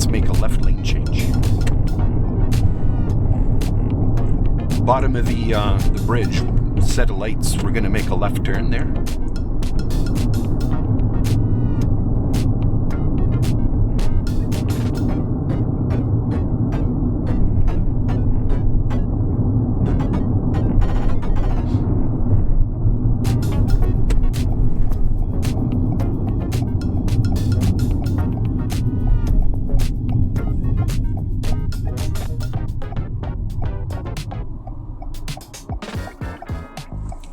let's make a left lane change. Bottom of the bridge, set of lights, we're going to make a left turn there.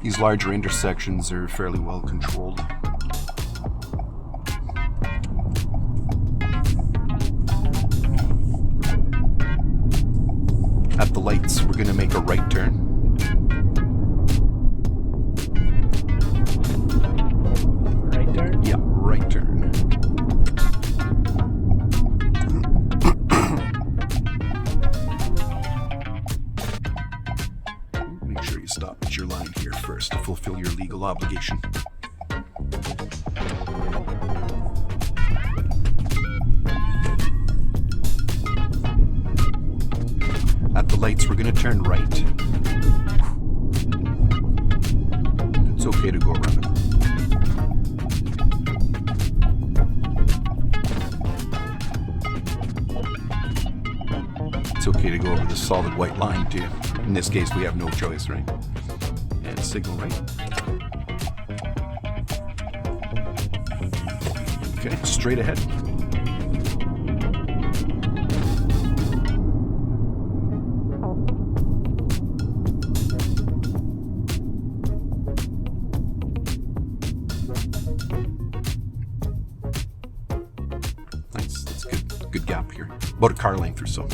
These larger intersections are fairly well controlled. At the lights, we're going to make a right turn. Right turn? Yeah, right turn. Make sure you stop at your line here first to fulfill your legal obligation. At the lights, we're going to turn right. It's okay to go around it. It's okay to go over the solid white line too. In this case, we have no choice, right? And signal right. Okay, straight ahead. Nice, that's good gap here. About a car length or so.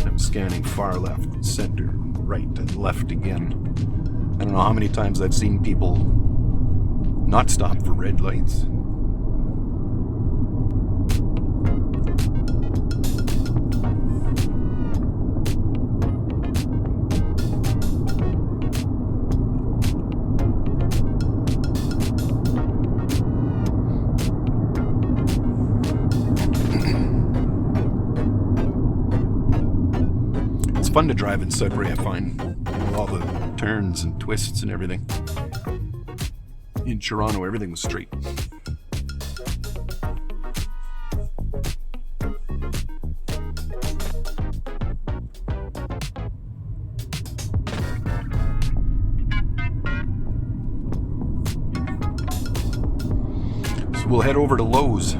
I'm scanning far left, center, right, and left again. I don't know how many times I've seen people not stop for red lights. It's fun to drive in Sudbury, I find. With all the turns and twists and everything. In Toronto, everything was straight. So we'll head over to Lowe's.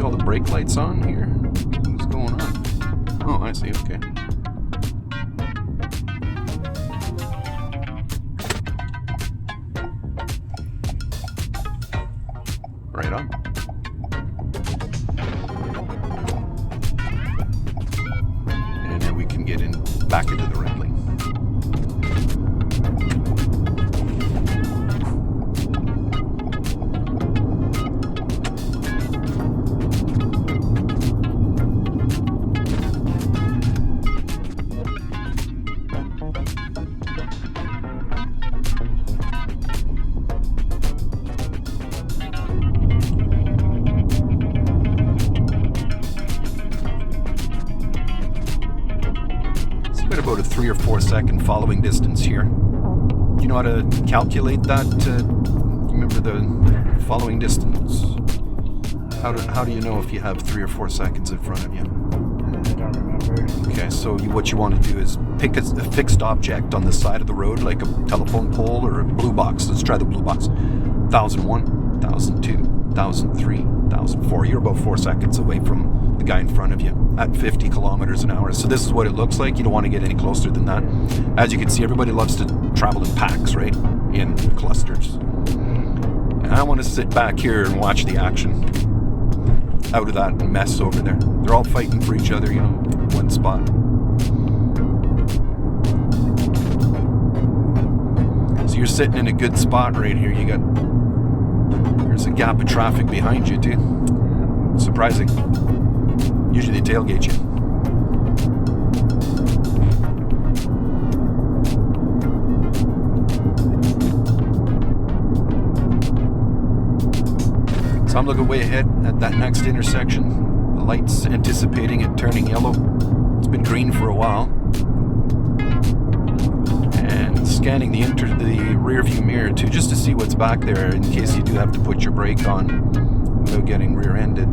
All the brake lights on here? What's going on? Oh, I see, okay. Right on. And then we can get in back into the red lane. About a 3 or 4 second following distance here. Do you know how to calculate that? Remember the following distance? How do you know if you have 3 or 4 seconds in front of you? I don't remember. Okay, so what you want to do is pick a fixed object on the side of the road, like a telephone pole or a blue box. Let's try the blue box. 1001, 1002, 1003, 1004. You're about 4 seconds away from the guy in front of you at 50 kilometers an hour. So this is what it looks like. You don't want to get any closer than that. As you can see, everybody loves to travel in packs, right? In clusters. And I want to sit back here and watch the action out of that mess over there. They're all fighting for each other, one spot. So you're sitting in a good spot right here. There's a gap of traffic behind you too. Surprising. Usually they tailgate you. So I'm looking way ahead at that next intersection. The light's anticipating it turning yellow. It's been green for a while. And scanning the rear view mirror too, just to see what's back there in case you do have to put your brake on without getting rear-ended.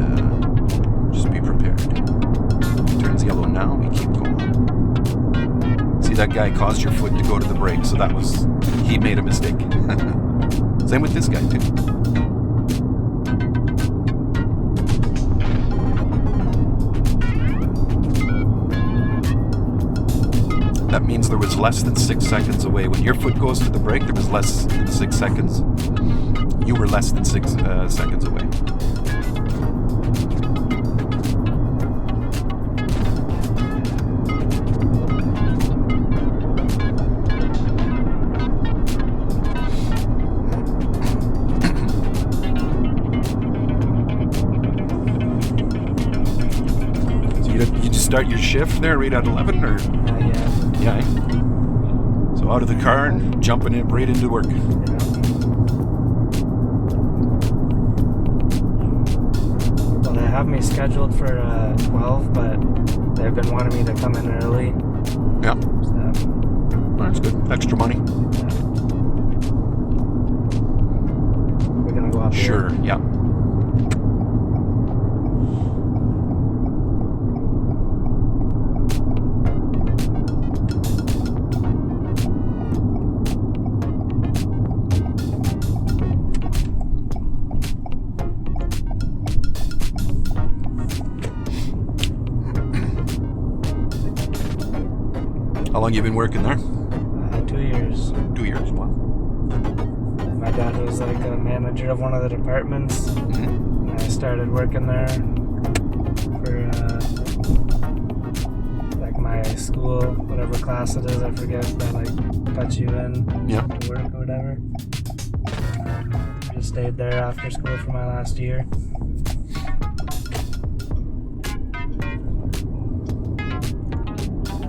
And just be prepared. It turns yellow now, we keep going. See, that guy caused your foot to go to the brake, so he made a mistake. Same with this guy too. That means there was less than 6 seconds away. When your foot goes to the brake, there was less than 6 seconds. You were less than 6 seconds away. You just start your shift there right at 11, or? Yeah. So out of the car and jumping in right into work. Well, they have me scheduled for 12, but they've been wanting me to come in early. Yeah. So, That's good. Extra money. yeah. We're gonna go up here. Sure. Yeah. How long you been working there? 2 years. 2 years. Wow. My dad was like a manager of one of the departments, Mm-hmm. and I started working there for like my school, whatever class it is, I forget, that like puts you in Yeah. to work or whatever. Just stayed there after school for my last year.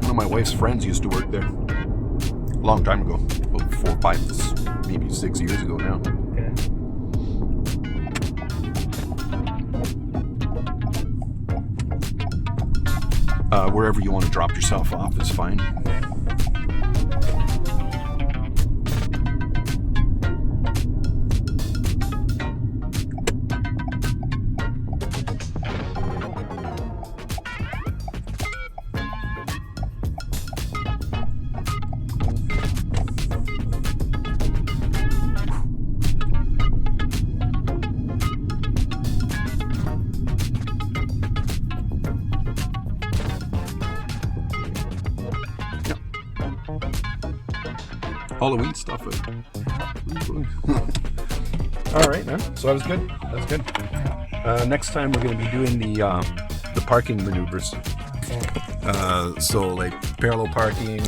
One of my wife's friends used to work there. A long time ago. About 4, 5, maybe 6 years ago now. Okay. Wherever you want to drop yourself off is fine. Halloween stuff. All right, man. So that was good. That's good. Next time we're going to be doing the parking maneuvers. So like parallel parking,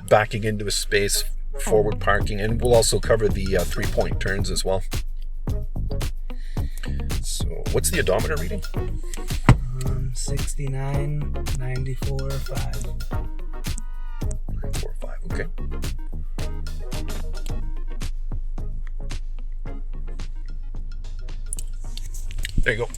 backing into a space, forward parking, and we'll also cover the 3-point turns as well. So what's the odometer reading? 69, 94, 5. 4, 5. Okay. There you go.